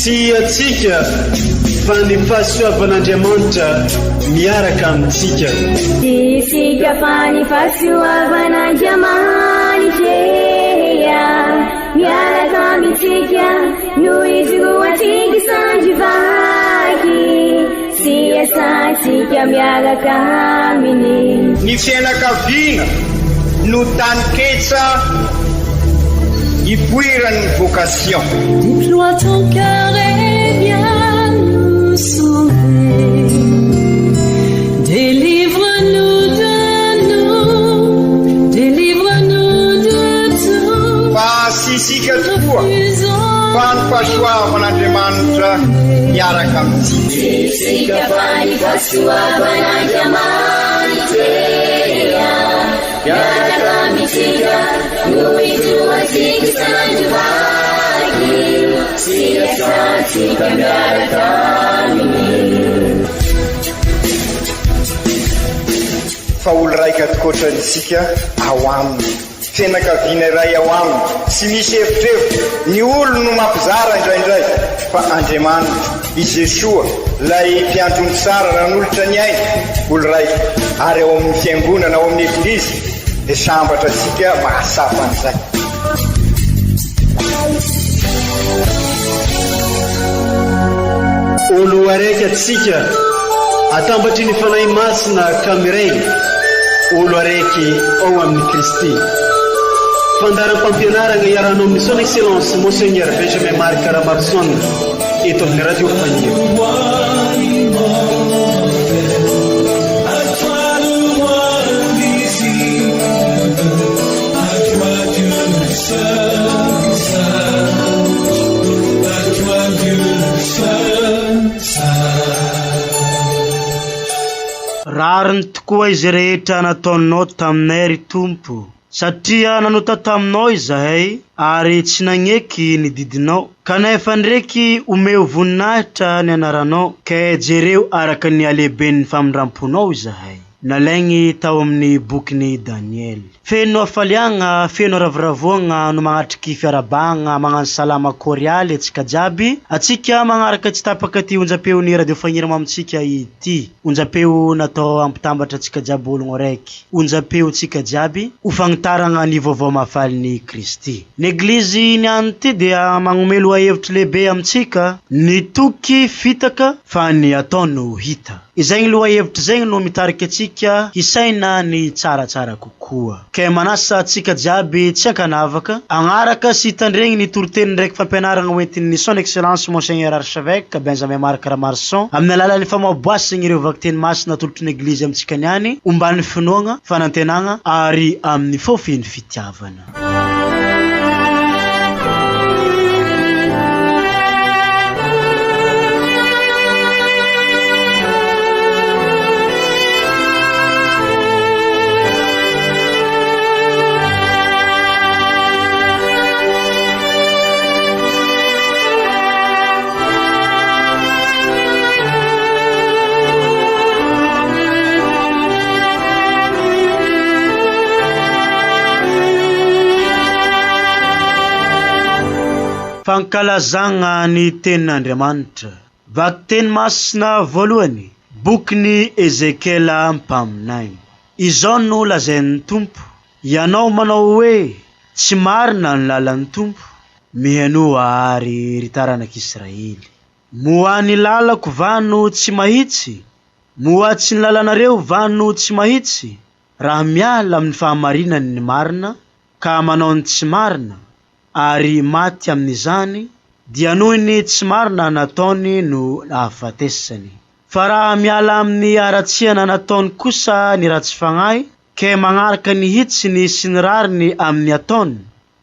Sy atsika fa ny fahasoavan'Andriamanitra miaraka amintsika. Isika fa ny fahasoavan'Andriamanitra miaraka amintsika noho izy roa tsika sandrivaky sy asantsika miaraka aminy. Ny fianakaviana no taniketsa ipoiran'ny vocation. Déploie ton cœur et viens nous sauver. Délivre-nous de nous, délivre-nous de tout. Fa sisika tokoa fa ny fahasoavan'Andriamanitra miaraka amintsika. Sisika fa ny fahasoavan'Andriamanitra miaraka amintsika noho izy roa tsika sandrivaky sy asantsika miaraka aminy. Fa olo raika atokotrantsika ao aminy, fianakaviana iray ao aminy, sy misy hevitrevitra ny olo no mampizara indraindray, fa Andriamanitra i Jesoa lay mpiandrony tsara ran'olotra ny ainy, olo raika ary ao amin'ny fiangonana ao amin'ny eglizy dia sambatra tsika mahasafa an'izay. Olo araiky atsika atambatry ny fanahy masina kamiray, olo araiky ao amin'ny Kristy. Fandaram-pampianarana iarana amin'ny son excellence Monseigneur Benjamin Marc Caramarson eto amin'ny radio Fania. Rariny tokoa izy rehetra nataonao taminay ry Tompo, satria nanota taminao izahay ary tsy nagneky ny didinao, kanefa ndraiky omeo voninahitra ny anaranao, ka jereo araka ny alehiben'ny famindramponao izahay. Nalaigny tao amin'ny bokin'i Daniel. Feno afaliagna, feno ravoravoagna no magnatriky fiarabagna, magnano salama korialy atsika jiaby. Atsika magnaraka tsy tapaka ty onjam-peon'ny radiofagniry amintsika ity. Onjam-peo natao ampitambatra atsika jiaby ologno raiky. Onjam-peo tsika jiaby ho fagnitaragna ny vaovao mahafalin'i Kristy. N'eglizy niany ty dia magnomelo hevitry lehibe amintsika, ny toky fitaka fa ny ataony hita. Izay lohahevitry zay no mitarika atsika hisaina ny tsaratsara kokoa. Kay manasa atsika jiaby tsy ankanavaka, agnaraka sy tandregny ny toroteny ndraiky fampianaragna hoentin'ny son excellence Monseigneur Archevêque Benjamin Marc Caramarson amin'ny alalan'ny famaboasagna ireo vakiteny masina tolotry ny eglizy amintsika niany, omban'ny finoagna, fanantenagna ary amin'ny fofiny fitiavana. Fankalazagna ny tenin'Andriamanitra. Vakiteny masina voalohany, bokin'ny Ezekela mpaminainy. Izao no lazain'ny Tompo, ianao manao hoe tsy marina ny lalan'ny Tompo, mihanoa ary ry taranak'Israely. Moa ny lalako vano tsy mahitsy, moa tsy ny lalanareo vano tsy mahitsy, raha miala amin'ny fahamarinany ny marina, ka manao ny tsy marina, ary maty amin'izany, dia noho ny tsy marina nataony no ahafatesany. Fa raha miala amin'ny aratsiana nataony kosa ny ratsy fagnahy, ke magnaraka ny hitsiny sy ny rariny amin'ny ataony,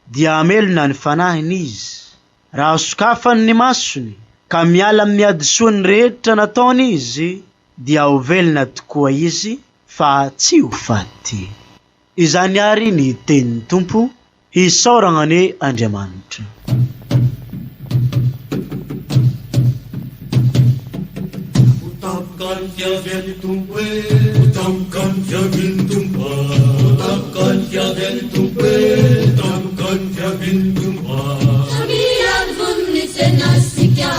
dia amelona ny fanahiny izy. Raha sokafany ny masony, ka miala amin'ny adisoany rehetra nataony izy, dia ho velona tokoa izy, fa tsy ho faty. Izany ary ny tenin'ny Tompo, isaoragna ny Andriamanitra. Utamkan fiavian'ny Tompo utamkan fiavian'ny Tompo, utamkan fiavian'ny Tompo utamkan fiavian'ny Tompo. Kami ang bunyi senasika.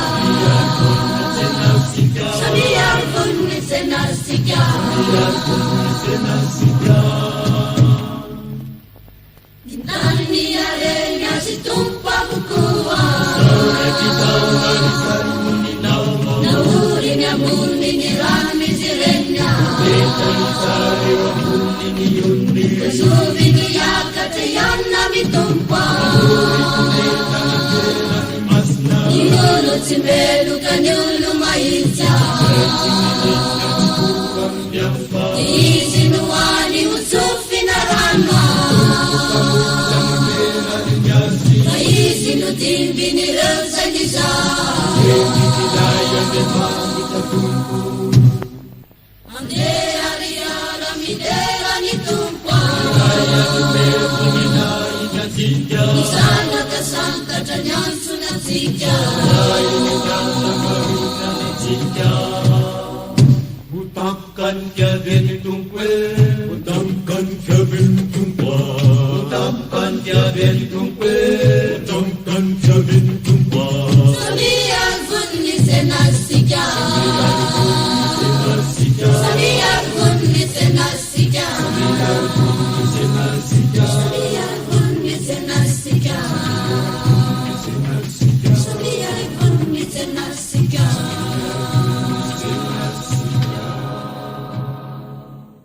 Utangkan Kevin Tungkwe, utangkan Kevin Tungkwa, utangkan Kevin Tungkwe, utangkan Kevin Tungkwa. Sabiyan kun ni senasika, sabiyan kun ni senasika, sabiyan kun ni senasika, sabiyan kun ni senasika.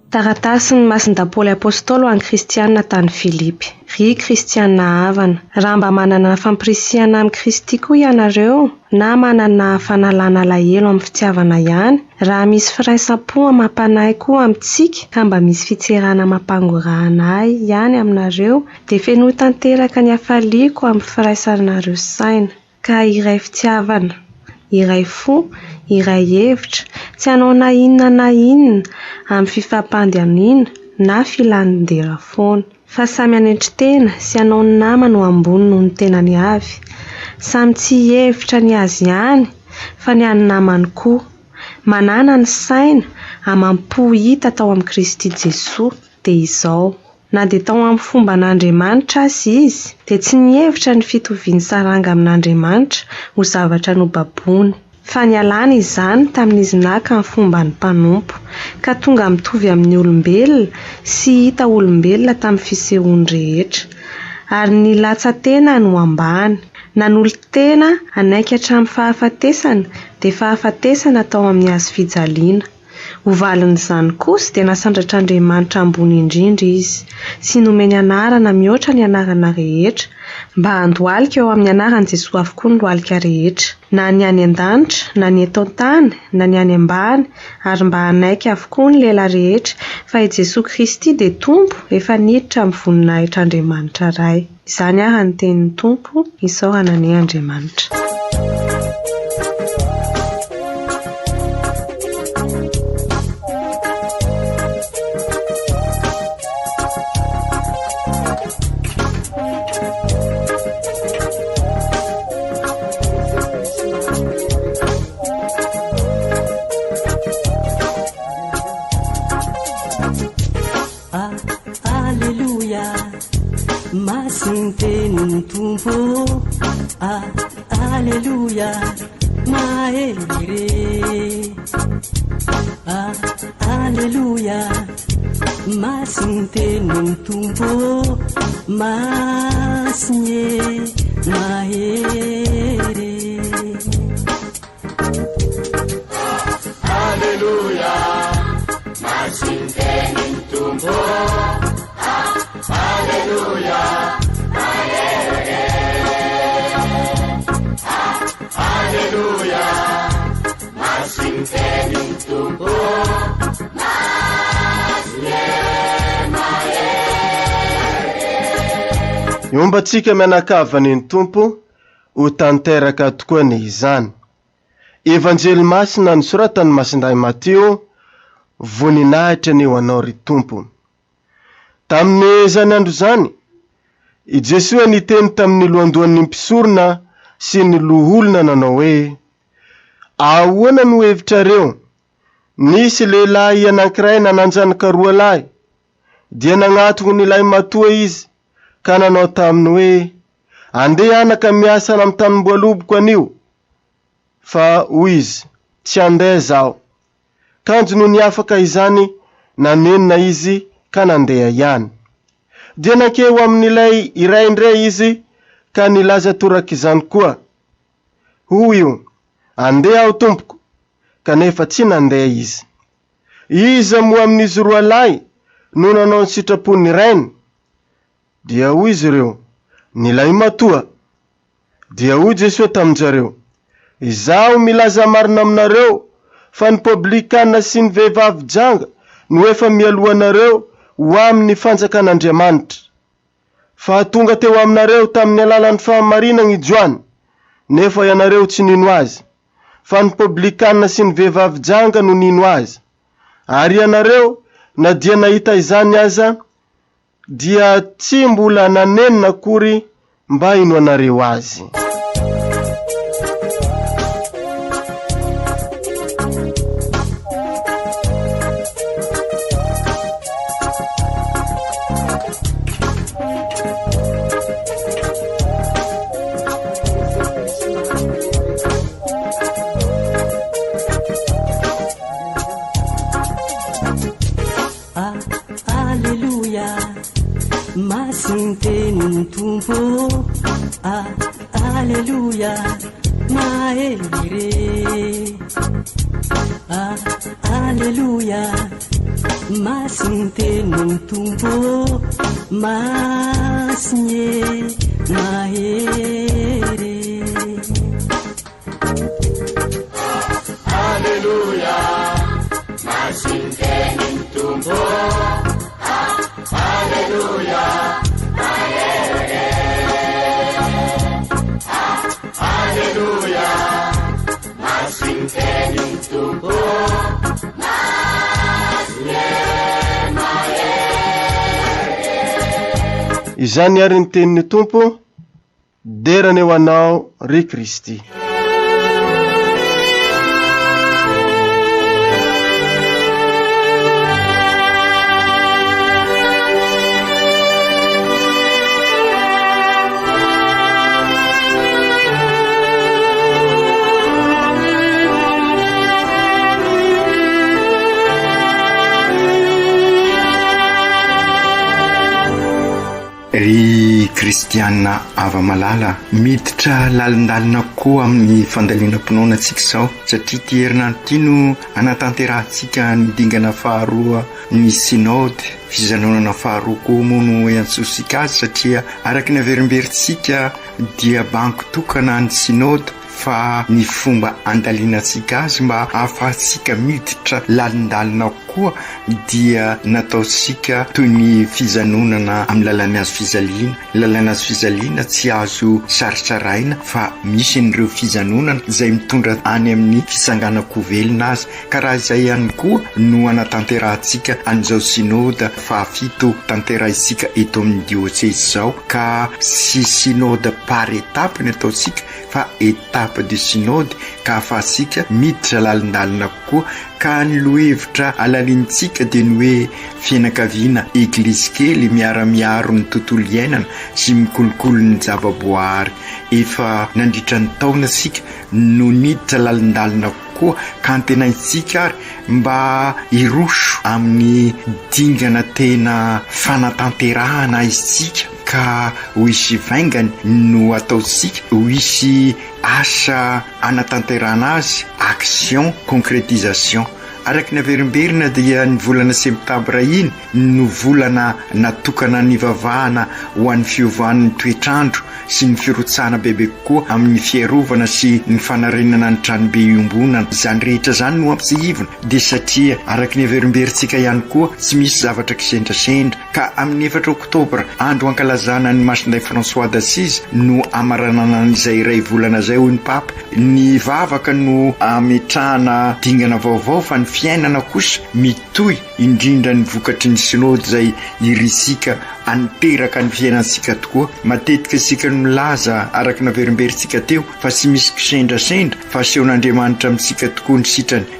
Taratasy ny masin-dapoly apôstôly ho an'ny kristianina tany Filipy. Ry kristianina havana, raha mba manana fampirisihana amin'ny Kristy koa ianareo, na manana fanalana alahelo amin'ny fitiavana ihany, raha misy firaisapo mampanahy koa amintsika ka mba misy fitserana mampangorahana ahy ihany aminareo, dia feno tanteraka ny hafaliako amin'ny firaisanareo saina. Ka iray fitiavana, iray fo, iray hevitra, tsy hanao na inona amin'ny fifampandianina na filandera foana, fa samy anetry tena sy hanao ny namana ho ambony noho ny tenany avy, samy tsy hevitra ny azy ihany fa ny any namany koa, manana ny saina amam-po hita tao amin'ny Kristy Jesosy. Dia izao, na dia tao amin'ny fomba n'Andriamanitra azy izy, dia tsy nihevitra ny fitoviany saranga amin'Andriamanitra ho zavatra nobaboany, fa nialana izany tamin'izy naka amin'ny fomba ny mpanompo, ka tonga mitovy amin'ny olombelona sy hita olombelona tamin'ny fisehoany rehetra, ary nilatsa tena no ambany, nanolo tena anaiky hatramin'ny fahafatesana, dia fahafatesana tao amin'ny hazo fijaliana. Ho valin'izany kosa dia nasandratr'Andriamanitra ambony indrindra izy, sy nomeny anarana mihoatra ny anarana rehetra, mba handohalika eo amin'ny anaran'i Jesosy avokoa ny lohalika rehetra, na ny any an-danitra, na ny eto an-tany, na ny any ambany, ary mba hanaiky avokoa ny lela rehetra fa i Jesosy Kristy dia Tompo efa niditra amin'ny voninahitr'Andriamanitra iray. Izany ary ny tenin'ny Tompo, isaorana ny Andriamanitra. Masintenin tumpo, alleluia, maelire, alleluia, masintenin tumpo, masnye, maere. Alleluia, masintenin tumpo, alleluia. Alleluia, masintenin tumpo, Iombantsika mianakavany ny Tompo ho tanteraka tokoa ny izany. Evanjely masina nosoratany Masindahy Mateo, voninahitra ny ho anao ry Tompo. Tamin'ny zany andro zany, i Jesosy niteny tamin'ny lohandohan'ny mpisorona sy ny loholona nanao hoe, ahoana no hevitrareo? Nisy lehilahy anankiray nananjanaka roa lahy, dia nagnatony ny lahy matoa izy, ka nanao taminy hoe, andeha anaka miasa amin'ny tanim-boaloboko anio. Fa hoy izy, tsy andeha zaho. Kanjo no niafaka izany nanenina izy ka nandeha ihany. Dia nankeo amin'ilay iray indray izy ka nilaza toraka izany koa. Hoy io, andeha aho tompoko, kanefa tsy nandeha izy. Iza moa amin'izy roa lahy no nanao ny sitrapony rainy? Dia hoy izy ireo, ny lahy matoa. Dia hoy Jesosy tamin'jareo, izaho milaza marina aminareo fa ny publikana sy ny vehivavy janga no efa mialohanareo ho amin'ny fanjakan'Andriamanitra. Fa tonga teo aminareo tamin'ny alalan'ny fahamarinana ijoany, nefa ianareo tsy nino azy, fa ny publikana sy ny vehivavy janga no nino azy. Ary ianareo na dia nahita izany aza, dia tsy mbola nanenina akory mba ino anareo azy. Masinteni tumpo, alleluia, maere, alleluia, masinteni tumpo, masnye, maere. Alleluia, masinteni tumpo. Alleluia, Alleluia, masinteni tumpo, Izany ary ny tenin'ny tompo, derany eo anao ry Kristy. Ry kristianina ava-malala miditra lalindalina koa amin'ny fandaliana-pinoana antsika izao, satria ty herinandro ty no anatanterantsika ny dingana faharoa ny synode, fijanonana faharoa koa moa no iantsosika azy, satria araky ny averimberintsika dia banky tokana ny synode, fa ny fomba andalinantsika azy mba ahafahantsika miditra lalindalina koa dia nataosika toy ny fijanonana amin'ny lalany azo fizaliana. Lalana azo fizaliana tsy azo saritsaraina, fa misy an'ireo fijanonana izay mitondra any amin'ny fisanganako velona azy. Karaha izay ihany koa no anatanterantsika an'izao synode fahafito tanterahisika eto amin'ny diocèse izao, ka sy synode par étape ny ataosika, fa étape de synode, ka ahafahantsika miditra lalindalina koa. Ka ny lohevitra alalintsika dia ny hoe fianakaviana eglizy kely miara-miaro ny tontolo iainana sy mikolokolo ny zavaboary. Efa nandritra ny taona sika no niditra lalindalina koa, ka antenaintsika ary mba iroso amin'ny dingana tena fanatanterahana izitsika, ka ho isy vaingany no ataosika, ho isy asa anatanterahana azy, action, concrétisation. Araky ny averimberina dia ny volana septambra iny no volana natokana ny vavahana ho an'ny fiovan'ny toetrandro sy ny firotsana bebe koa amin'ny fiarovana sy ny fanarenana ny tranobe iombonana. Izany rehetra zany no ampitsihivana, dia satria araky ny averimberintsika ihany koa tsy misy zavatra kisendrasendra, ka amin'ny 4 oktobra andro ankalazana ny Masinday François d'Assise no amaranana izay iray volana zay hoy ny Papa. Ny vavaka no ametrahana dingana vaovao, fa ny fiainana kosa mitohy indrindra ny vokatry ny synode izay irisika aniteraka ny fiainansika tokoa. Matetika isika milaza araka naverimberitsika teo fa tsy misy kisendrasendra fa sehon'Andriamanitra amintsika tokoa ny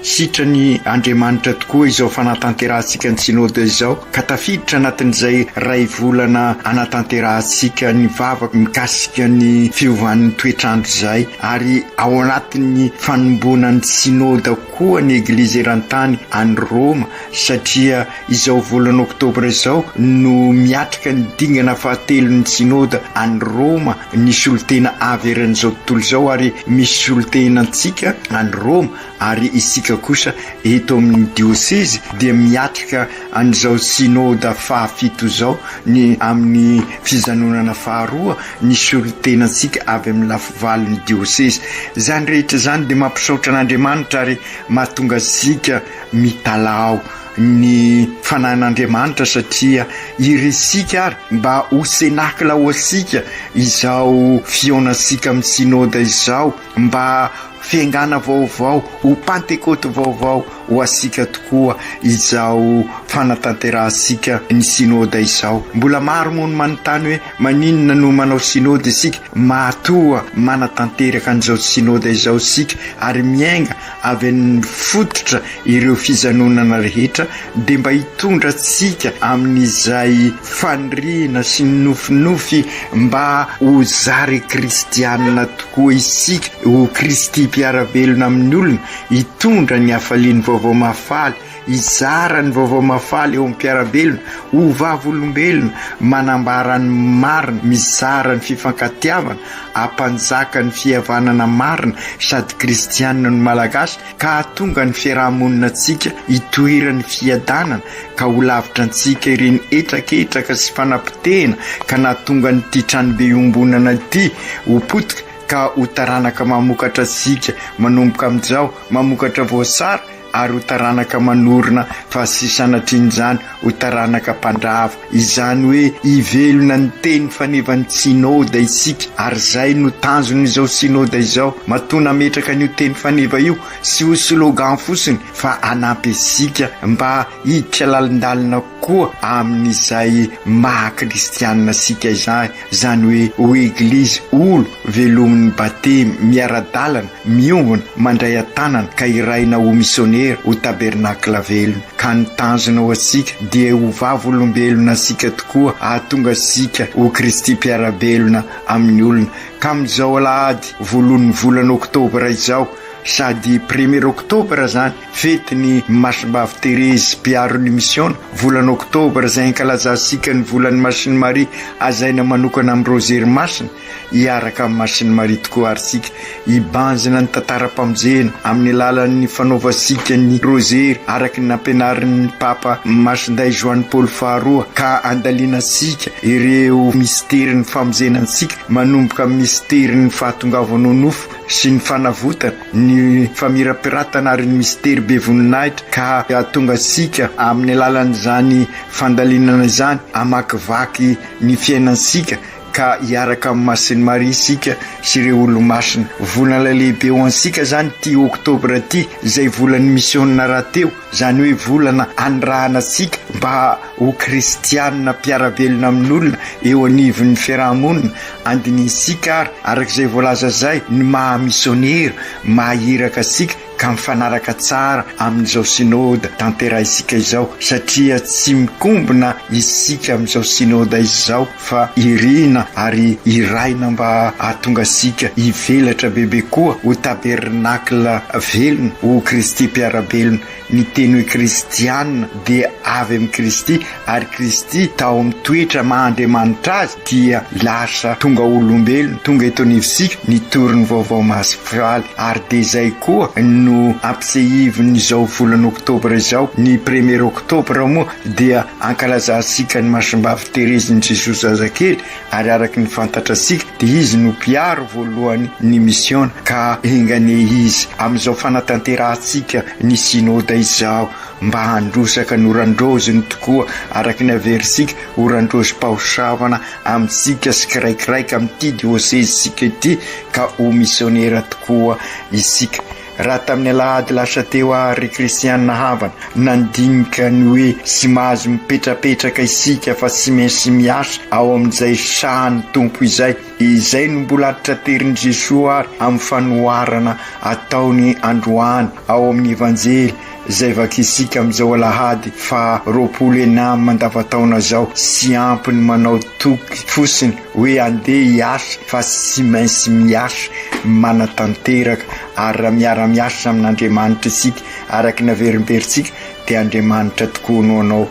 sitrany Andriamanitra tokoa izao fanatanterantsika ny sinode izao, ka tafiditra anatin'izay ray volana anatanterantsika ny vavaka mikasika ny fiovan'ny toetrandro izay, ary ao anatin'ny fanombonan'ny sinode koa ny Eglizy eran-tany any Roma, satria izao volana Oktobra izao no miatrika ny dingana fahatelon'ny sinode any Roma. Nisy olotena avy eran'izao tontolo izao ary misy olotena antsika any Roma, ary isika kosa eto amin'ny diocese dia miatrika an'izao sinode fahafito izao ny amin'ny fijanonana faharoa. Nisy olotena antsika avy amin'ny lafivalin'ny diocese. Zany rehetra zany dia mampisaotra an'Andriamanitra ary mahatonga asika mitalao ny fanan'Andriamanitra, satria irisika ary mba ho senakla ho asika izao fionasika amin'ny sinode izao, mba fiangana vaovao ho pantekoty vaovao ho asika tokoa izao fanatanterahasika ny sinode izao. Mbola maro moa no manontany hoe maninona no manao sinode isika? Matoa manatanteraka an'izao sinode izao isika ary miainga avy amin'ny fototra ireo fijanonana rehetra dia mba hitondra antsika amin'izay faniriana sy nofinofy mba ho zary kristianina tokoa isika, ho Kristy mpiara-belona amin'ny olona, hitondra ny hafaliany vaovao mafaly, izara ny vaovao mafaly eo amin'ny mpiara-belona, ho vavolombelona manambara ny marina, mizara ny fifankatiavana, ampanjaka ny fihavanana marina sady kristianina ny malagasy, ka hatonga ny fiarahamonina antsika hitoeran'ny fiadanana, ka ho lavitra antsika ireny etraketraka sy fanampitehana, ka nahatonga ny ty tranobe iombonana ity ho potika, ka ho taranaka mamokatra antsika manomboka amin'izao mamokatra voasara, ary ho taranaka manorina fa sy sanatrian'izany ho taranaka mpandrava. Izany hoe hivelona ny teny fanevan'ny sinode isika, ary zay no tanjon'izao sinode izao. Matona metraka n'io teny faneva io sy ho slogan fosiny fa anampy isika mba hiditra lalindalina koa amin'izay maha-kristianina sika izay, zany hoe ho Eglizy olo velomin'ny batemy, miara-dalana, miongona, mandray an-tanana, ka iraina ho missionnaire ho tabernakla velona. Ka ny tanjona ho asika dia ho vavolombelona asika tokoa, ahatonga asika ho Kristy mpiara-belona amin'ny olona. Ka amin'izao alahady voalohan'ny volana Oktobra izao, sady 1er Oktobra zany, fetiny Masimbavy Terezy mpiaro-ny mission. Volana Oktobra zay ankalazasika ny volan'ny Masiny Maria, azaina manokana amin'ny rozery masina, hiaraka amin'ny Masiny Maria tokoa ary sika hibanjina ny tantara-pamonjena amin'ny alalan'ny fanaovasika ny rozery araky ny nampianarin'ny Papa Masinday Joany Paul faharoa, ka andaliana sika ireo misteriny famonjenantsika manomboka amin'ny misteriny fahatongavanao nofo sy ny fanavotana, ny famirapiratana ary ny mistery be voninahitra, ka ahatonga sika amin'ny alalan'izany fandalinana izany amakivaky ny fiainansika, ka hiaraka amin'ny Masiny Maria sika sy ireo olo-masina. Volana lehibe ho ansika zany ty Oktobra ty, zay volan'ny missionna rahateo, zany hoe volana andrahana sika mba ho kristianina mpiara-belona amin'olona eo anivon'ny fiarahamonina. Andinisika ary arak'izay voalaza zay ny maha-missionnaire mahiraka sika ka mifanaraka tsara amin'izao sinode tanterahisika izao, satria tsy mikombona isika amin'izao sinode izao fa irina ary iraina mba ahatonga sika hivelatra bebe koa ho tabernakla velona, ho Kristy mpiara-belona. Ny teny hoe kristianina dia avy amin'ny Kristy, ary Kristy tao amin'ny toetra mahandriamanitra azy dia lasa tonga olombelona, tonga eto anivosika nitoriny vaovao masofaly. Ary de zay koa no ampisehivin'izao volana Oktobra izao, ny 1er Oktobra moa dia ankalazasika ny Masimbavy Terezin'i Jesosy zazakely, ary araky ny fantatra sika dia izy no mpiaro voalohany ny mission, ka engane izy amin'izao fanatanterahasika ny sinode izao mba handrosaka ny orandroziny tokoa araky ny averisika orandrozy mpahosavana amintsika sy kiraikiraika amin'ity diocese sika ity, ka ho missionnaire tokoa isika. raha tamin'ny alahady lasa teo ary kristianina havana nandinika ny hoe sy mahazo mipetrapetraka isika fa sy maintsy miasa ao amin'izay sahany tompo izay no mbola atraterin' Jesosy ary amin'ny fanoharana ataony androany ao amin'ny evanjely zay vakisika amin'izao alahady fa 24 mandavataona zao sy ampiny manao toky fosiny hoe andeha hiasa fa sy maintsy miasa manatanteraka ary raha miara-miasa amin'Andriamanitra isika araky naverimberitsika dia Andriamanitra tokoa no anao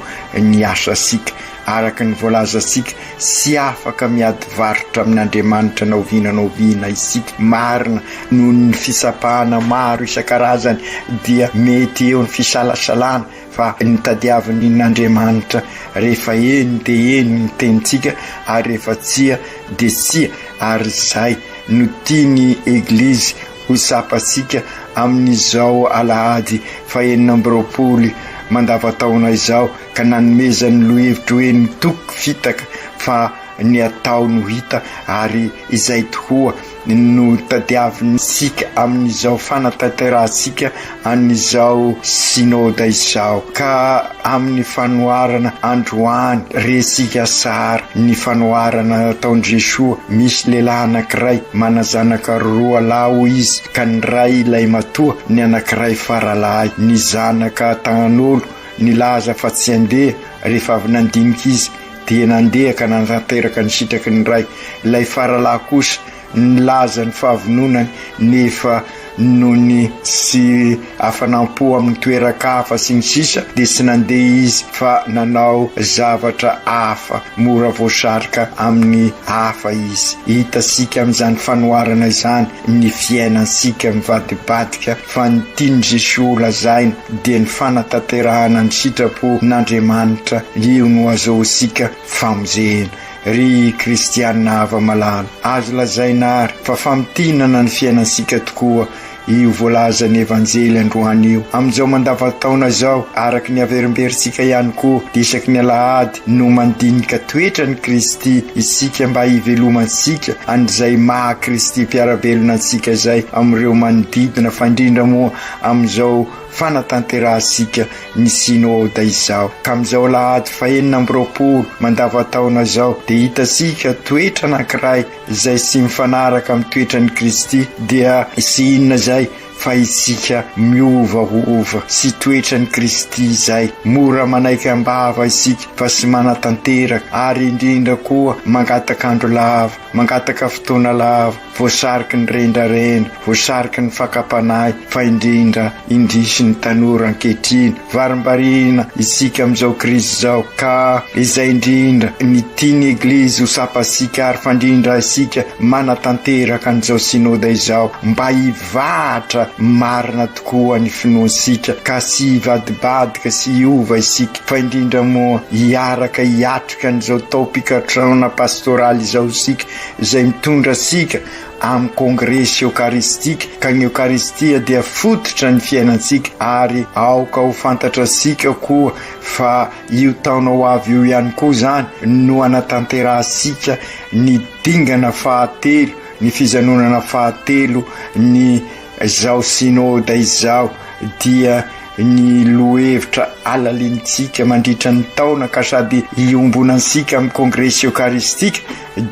ny asa sika araky ny voalaza sika sy afaka miady varotra amin'Andriamanitra naovinanaovina isika marina noho ny fisapahana maro isan-karazany dia mety eo ny fisalasalana fa ny tadiavin'Andriamanitra rehefa eny dia eny ny tenitsika ary rehefa tsia dia tsia ary zay no tiany eglizy ho sapasika amin'izao alahady fa 20 mandavataona izao ka nanomezany lohevitra hoe ny toky fitaka fa ny atao no hita ary izay tokoa no tadiaviny sika amin'izao fanatanterahasika an'izao sinoda izao ka amin'ny fanoharana androany resika sara ny fanoharana ataon' Jesosy misy lehilahy anankiray manazanaka 2 lahy izy ka ny ray ilay matoa ny anankiray faralahy ny zanaka tanan'olo nilaza fa tsy andeha rehefa avy nandinika izy dia nandeha ka nantanteraka ny sitraky ny ray ilay faralahy kosa nilaza ny fahavononany nefa noho ny sy afanampo amin'ny toerakafa sy ny sisa dia sy nandeha izy fa nanao zavatra hafa mora voasarika amin'ny hafa izy hitasika amin'izany fanoharana izany ny fiainansika mivadibadika fa ny tiany Jesosy lazaina dia ny fanatanterahana ny sitrapo n'Andriamanitra io no azohosika famonjena ry kristianina ava malala azo lazaina ary fa famtinana ny fiainansika tokoa io voalazany evanjely androany io amin'izao mandavataona zao araky ny averimberitsika ihany koa dia isaky ny alahady no mandinika toetra ny Kristy isika mba hivelomansika an'izay maha Kristy mpiarabelona antsika zay amin'ireo manodidina fa indrindra moa amin'izao fanatanterahasika ny sinoda izao ka amin'izao alahady fa 20 mandavataona zao dia hitasika toetra anankiray izay sy mifanaraka amin'ny toetran'ny Kristy dia sy inona zay fa isika miovaova sy toetran'ny Kristy izay mora manaiky ambava isika fa sy manatanteraka ary indrindra koa mangataka andro lava mangataka fotoana lava voasariky ny rendrarendra voasariky ny fakapanahy fa indrindra indrisy ny tanora ankehitriny varimbarina isika amin'izao krizy zao ka izay indrindra ny tiany eglizy ho sapasika ary fandrindra isika manatanteraka an'izao sinoda izao mba hivahatra marina tokoa ny finoansika ka sy hivadibadika sy hiova isika fa indrindra moa hiaraka hiatrika an'izao tao-pikatrana pastoraly izao isika izay mitondra sika amin'ny kongresy eukaristika ka ny eukaristia dia fototra ny fiainansika ary aoka ho fantatra sika koa fa io taonao avy io ihany koa zany no anatanterahasika ny dingana fahatelo ny fizanonana fahatelo ny zao sinoda izao dia ny lohevitra alalintsika mandritra ny taona ka sady iombonantsika amin'ny kongresy eukaristika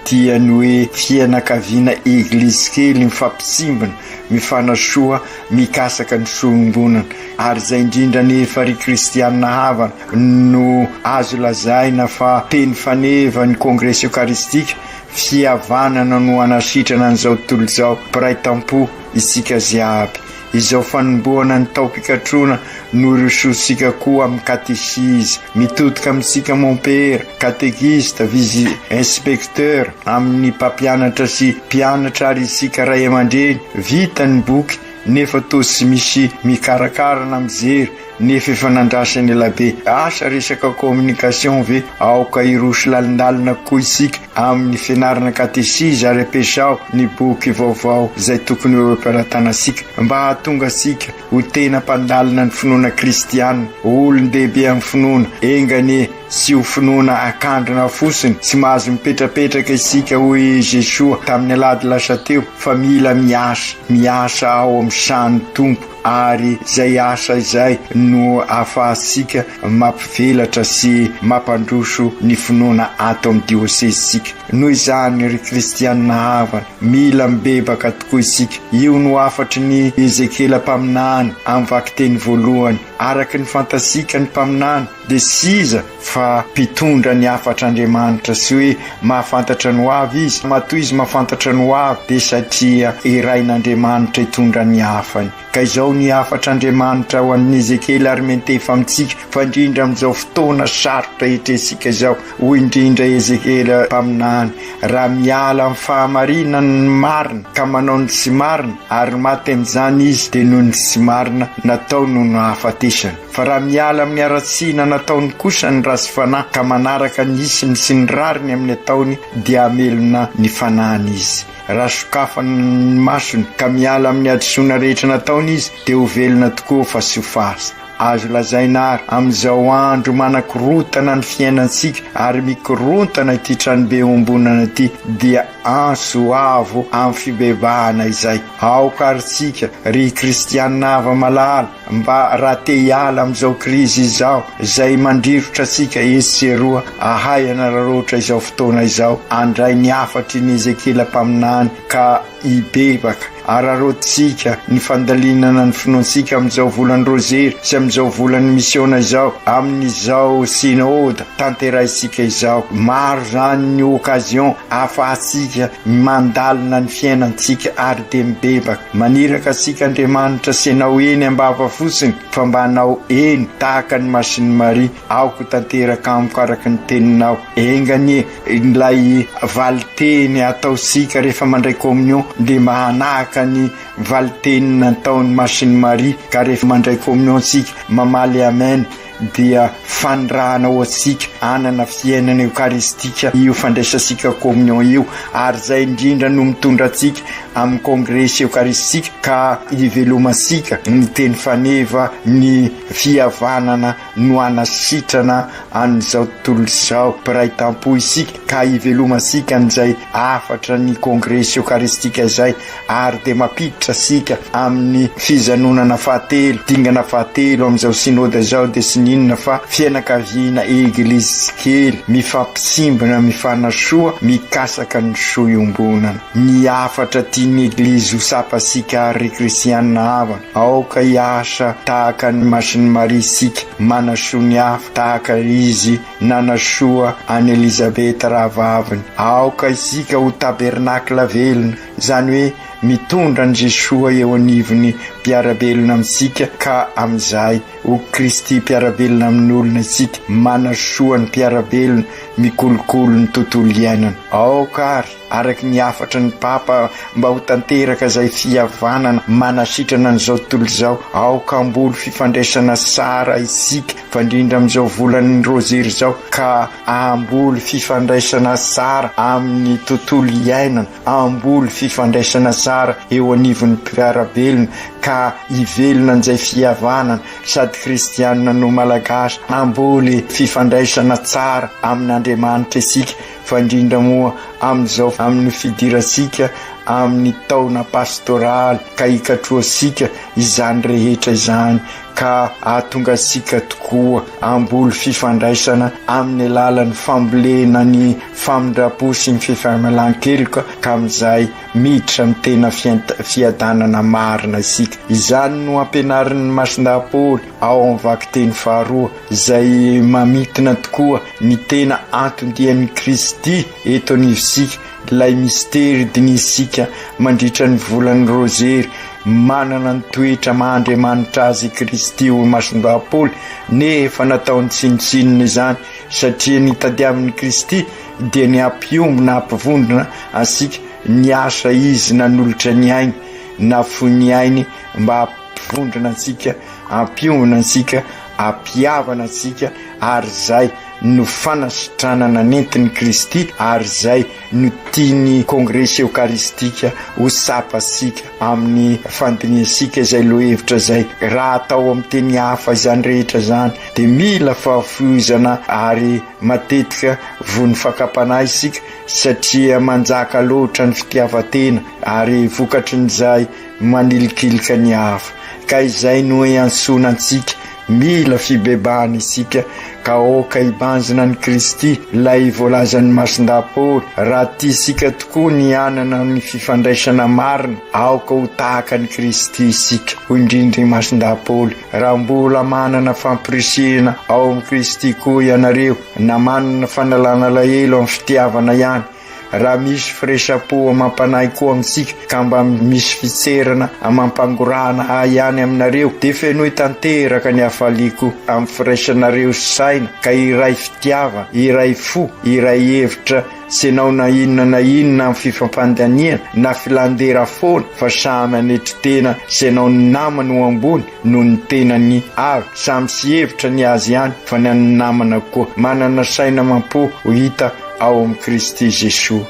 dia ny hoe fianakaviana eglizy kely mifampisimbana mifanasoa mikasaka ny sombonana ary zay indrindra nefa ry kristianina havana no azo lazaina fa teny faneva ny kongresy eukaristika fihavanana no anasitrana an'izao tontolo zao piraitam-po isika ziaby izao fanomboana ny tao-pikatrona no resosika koa amin'ny katesizy mitotoka amintsika mompera katekista vizy inspecteur amin'ny mpampianatra sy mpianatra ary isika ray aman-dreny vita ny boky nefa tosy misy mikarakarana mijery nefa efa nandrasany elabe asa resaka communication ve aoka irosy lalindalina koa isika amin'ny fianarana katesizy ary ampiasao ny boky vaovao zay tokony eo ampiaratanasika mba hahatonga sika ho tena mpandalina ny finoana kristianina olon-dehibe amin'ny finoana engane sy ho finoana akandrona fosiny sy mahazo mipetrapetraka isika hoy Jesoa tamin'ny alady lasa teo fa mila miasa ao amin'ny sany tompo ary zay asa izay no ahafahasika mampivelatra sy mampandroso ny finoana ato amin'ny diosezysika. Noho izany ry kristianina havana mila mibebaka tokoa isika. Io no afatry ny Ezekela mpaminany amin'ny vakiteny voalohany. Araky ny fantasika ny mpaminany de siza fa mpitondra ny afatr'Andriamanitra sy hoe mahafantatra ny hoavy izy. Matoa izy mahafantatra ny hoavy de satria irain'Andriamanitra hitondra ny afany. Ka izao ny afatr'Andriamanitra ho an'ny Ezekela ary mentefa amintsika fa indrindra amin'izao fotoana sarotra etresika izao. Hoy indrindra Ezekela mpaminany, raha miala amin'ny fahamarinany marina ka manao ny tsy marina ary maty amin'izany izy de noho ny tsy marina natao noho ny hafatesany. Fa raha miala amin'ny aratsiana nataony kosa ny rasy fanahy ka manaraka ny isiny sy ny rariny amin'ny ataony dia amelona ny fanahiny izy. Raha sokafany masony ka miala amin'ny adisoana rehetra nataony izy dia ho velona tokoa fa sy ho fasy. Azo lazaina ary amin'izao andro manakorotana ny fiainantsika ary mikorontana ity tranobe ombonana ity dia anso avo amin'ny fibebahana izay. Aokaritsika ry kristianina hava malala mba raha te hiala amin'izao krizy izao izay mandrirotra atsika eseroa ahay anararoatra izao fotoana izao. Andray ny afatry ny Ezekela mpaminany ka ibebaka ararotsika ny fandalinana ny finoantsika amin'izao volany rozery sy amin'izao volany misiona izao amin'izao synôda tanterahisika izao. Maro zany ny okazion ahafahatsika mandalina ny fiainantsika ary de mibebaka. Maniraka atsika Andriamanitra sy anao eny ambava fosiny fa mba anao eny tahaka ny Masiny Maria. Aoko tanteraka amiko araky ny teninao. Engany ilay valiteny ataosika rehefa mandray communion de mahanahaka ny valiteny nataony Masiny Maria ka rehefa mandray communion tsika mamaly amen dia fanirahana ho atsika anana fiainana eukaristika io fandraisasika communion io ary zay indrindra no mitondra atsika amin'ny kongresy eukaristika ka ivelomasika ny teny faneva ny fihavanana no anasitrana an'izao tontolo izao piray tampo isika ka ivelomasika n'izay afatra ny kongresy eukaristika izay ary de mampiditra asika amin'ny fizanonana fahatelo dingana fahatelo amin'izao synôda izao de sy ninona fa fianakaviana eglizy kely mifampisimbana mifanasoa mikasaka ny soa iombonana. Ny afatra tian'ny eglizy ho sapasika ry kristianina havana aoka hiasa tahaka ny Masiny Maria isika manasoa ny hafa tahaka izy nanasoa any Elizabeta rahavaviny. Aoka isika ho tabernakla velona zany hoe mitondra ny Jesoa eo anivony mpiarabelona amintsika ka amin'izay ho Kristy mpiarabelona amin'ny olona isika manasoa ny mpiarabelona mikolokolo ny tontolo iainana. Aokary araky ny afatra ny Papa mba ho tanteraka zay fihavanana manasitrana n'izao tontolo izao. Aoka ambolo fifandraisana sara isika fandrindra amin'izao volany rozery izao ka ambolo fifandraisana sara amin'ny tontolo iainana, ambolo fifandraisana sara eo anivon'ny mpiarabelona ka ivelona an'izay fihavanana sady kristianina no malagasy amboly fifandraisana tsara amin'Andriamanitra isika fandrindra moa amin'izao amin'ny fidiratsika amin'ny taona pastoraly ka ikatroasika izany rehetra izany ka ahatonga asika tokoa amboly fifandraisana amin'ny alalan'ny fambolena ny famindrapo sy ny fifamelan-keloka ka amin'izay miditra amin'ny tena fiadanana marina isika. Izany no ampianarin'ny Masindapoly ao amin'ny vakiteny faharoa izay mamitina tokoa ny tena antondian'ny Kristy eto anivosika lay misteri dinisika mandritra ny volany rozery manana ny toetra mahandriamanitra azy Kristy ho Masindapoly nefa nataony tsinotsinona izany satria nitadiamin'ny Kristy dia ny ampiombona ampivondrona asika ny asa izy nanolotra ny ainy na fo ny ainy mba ampivondrona antsika ampiombona antsika ampiavana antsika ary zay no fanasitranana nentin'ny Kristy ary zay no tiany kongresa eukaristika ho sapasika amin'ny fandiniasika izay lohevitra zay. Raha atao amin'ny teny hafa izany rehetra zany de mila fahafoizana ary matetika vony fakapana isika satria manjaka loatra ny fitiavatena ary vokatry n'izay manilikilika ny hafa. Ka izay no iansonantsika mila fibebahana isika ka oka ibanjina ny Kristy lay voalazan'ny masindapoly. Raha tiasika tokoa ny anana ny fifandraisana marina aoka ho tahaka ny Kristy isika ho indrindra ny masindapoly. Raha mbola manana fampirisihana ao amin'ny Kristy koa ianareo na manana fanalana lahelo amin'ny fitiavana ihany, raha misy firesapo mampanahy koa amintsika ka mba misy fitserana mampangorana ihany aminareo de fenoy tanteraka ny hafaliko amin'ny firaisanareo saina ka iray fitiava, iray fo, iray hevitra senao na inona amin'ny fifampandaniana na filandera foana fa samy anetry tena senao ny namana ho ambony no ny tenany avy. Samy sy hevitra ny azy ihany fa ny namana koa manana saina mampo ho hita ao amin'ny Kristy Jesosy.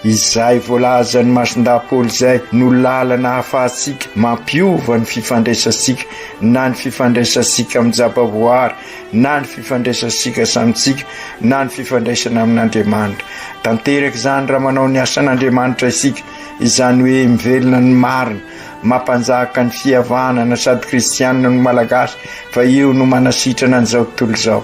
Izay voalazan'ny masindapoly zay no lalana hafahatsika mampiova ny fifandraisasika, na ny fifandraisasika amin'ny zava-boary, na ny fifandraisasika samitsika, na ny fifandraisana amin'Andriamanitra. Tanteraka zany raha manao ny asan'Andriamanitra isika, izany hoe mivelona ny marina, mampanjaka ny fihavanana sady kristianina no malagasy, fa io no manasitrana an'izao tontolo izao.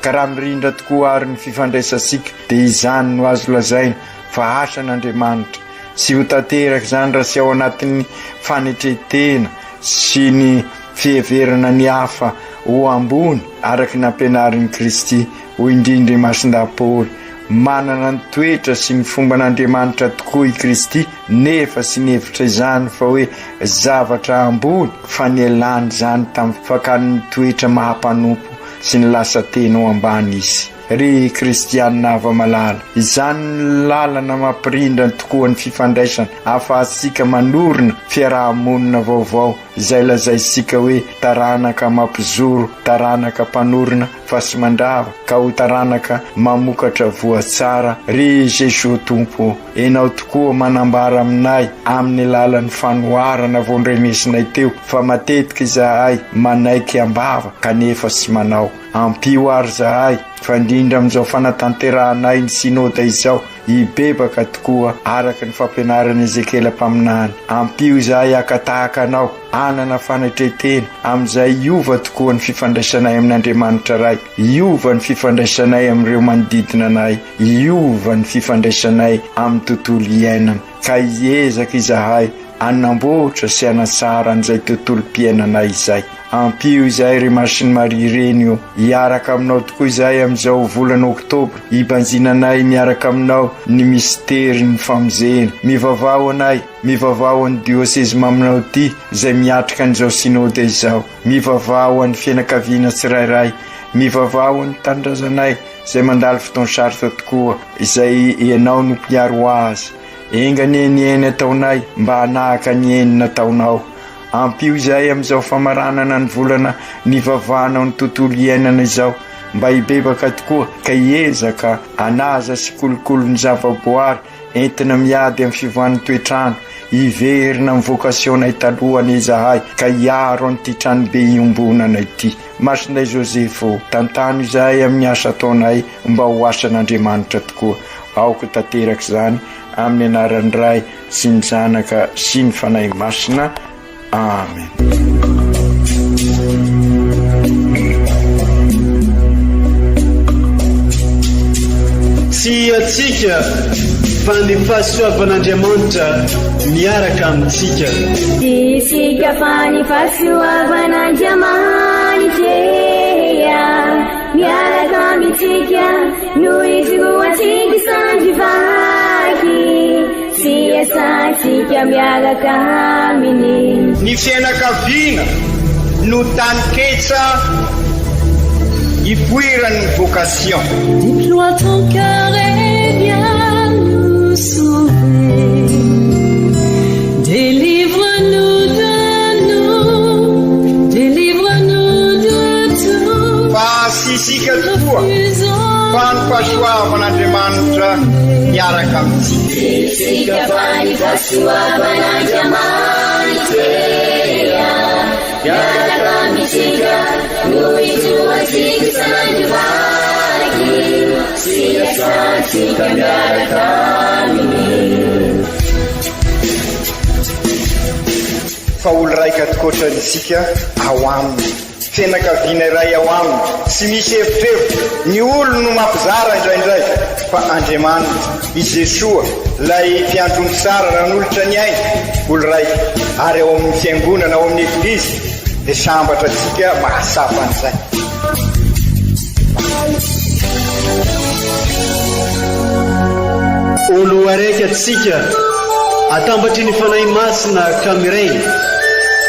Ka raha mirindra tokoa ary ny fifandraisasika de izany no azo lazaina fa asan'Andriamanitra. Sy ho tanteraka zany raha sy ao anatin'ny fanetretena sy ny fiheverana ny hafa ho ambony araky nampianarin'ny Kristy ho indrindra masindapoly. Manana ny toetra sy ny fomban'Andriamanitra tokoa i Kristy, nefa sy ny hevitra izany fa hoe zavatra ambony fa nielany zany tamin'ny fakan'ny toetra mahampanompo sy ny lasa tena ho ambany izy. Ry kristianina ava-malala, izany ny lalana mampirindra tokoa ny fifandraisana ahafahantsika manorina fiarahamonina vaovao izay lazaisika hoe taranaka mampizoro, taranaka mpanorina fa sy mandrava ka ho taranaka mamokatra voatsara. Ry Jesosy Tompo, enao tokoa manambara aminay amin'ny lalan'ny fanoharana voandrenesinay teo fa matetika izahay manaiky ambava kanefa sy manao. Ampio ary zahay fa indrindra amin'izao fanatanteranay ny sinôda izao ibebaka tokoa araky ny fampianaran'ny Ezekela mpaminany. Ampio zahay akatahaka anao anana fanetretena amin'izay iova tokoa ny fifandraisanay amin'Andriamanitra ray, iova ny fifandraisanay amin'ireo manodidina anay, iova ny fifandraisanay amin'ny tontolo iainana. Ka iezaka izahay anamboatra sy anasara an'izay tontolo mpiainanay izay. Ampio izay ry Masiny Maria reny io, iaraka aminao tokoa izay amin'izao volana Oktobra, ibanjinanay miaraka aminao ny misteri ny famonjena. Mivavao anay, mivavao ny dioseze maminao ty izay miatrika an'izao sinôda izao, mivavao ny fianakaviana tsirairay, mivavao ny tanindrazanay izay mandalo fotoana sarotra tokoa izay ianao no mpiaro azy. Engany eny ataonay mba hanahaka ny enina taonao. Ampio izay amin'izao famaranana ny volana nivavana ny tontolo iainana izao mba hibebaka tokoa ka hiezaka anaza sy kolokolo ny zava-boary entina miady amin'ny fivoan'ny toetrano, hiverina amin'ny vokasionay talohany izahay ka hiaro an'ity trano be iombonana ity. Masinay Josefo, tantano izay amin'ny asa ataonay mba ho asan'Andriamanitra tokoa. Aoka tanteraka zany amin'ny anaran'ny Ray sy ny Zanaka sy ny Fanahy Masina. Amen. Tsy atsika fa ny fahasoavan'Andriamanitra miaraka amintsika. Tsika fa ny fahasoavan'Andriamanitra miaraka amintsika no isoatsika sandrivaky. Sy asatsika miaraka aminy. Ny fianakaviana no taniketsa ipoiran'ny vocation. Déploie ton cœur et viens nous sauver. Délivre-nous de nous, délivre-nous de tout. Fa sisika tokoa miaraka amintsika fa olo raika tokoatranitsika ao aminy fianakaviana iray ao aminy tsy misy hevitrevitra ny olo no mampizara indraindray fa Andriamanitra i Jesoa lay mpiandrony tsara ranolotra ny ainy olo raika ary ao amin'ny fiangonana ao amin'ny eglizy dia sambatra antsika mahasapa an'izay. olo araiky atsika atambatry ny fanahy masina kamiray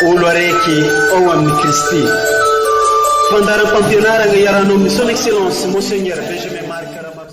olo araiky ao amin'ny Kristy. Fandaram-pampianarana iaranao amin'ny son excellence Monseigneur Benjamin Marc Karama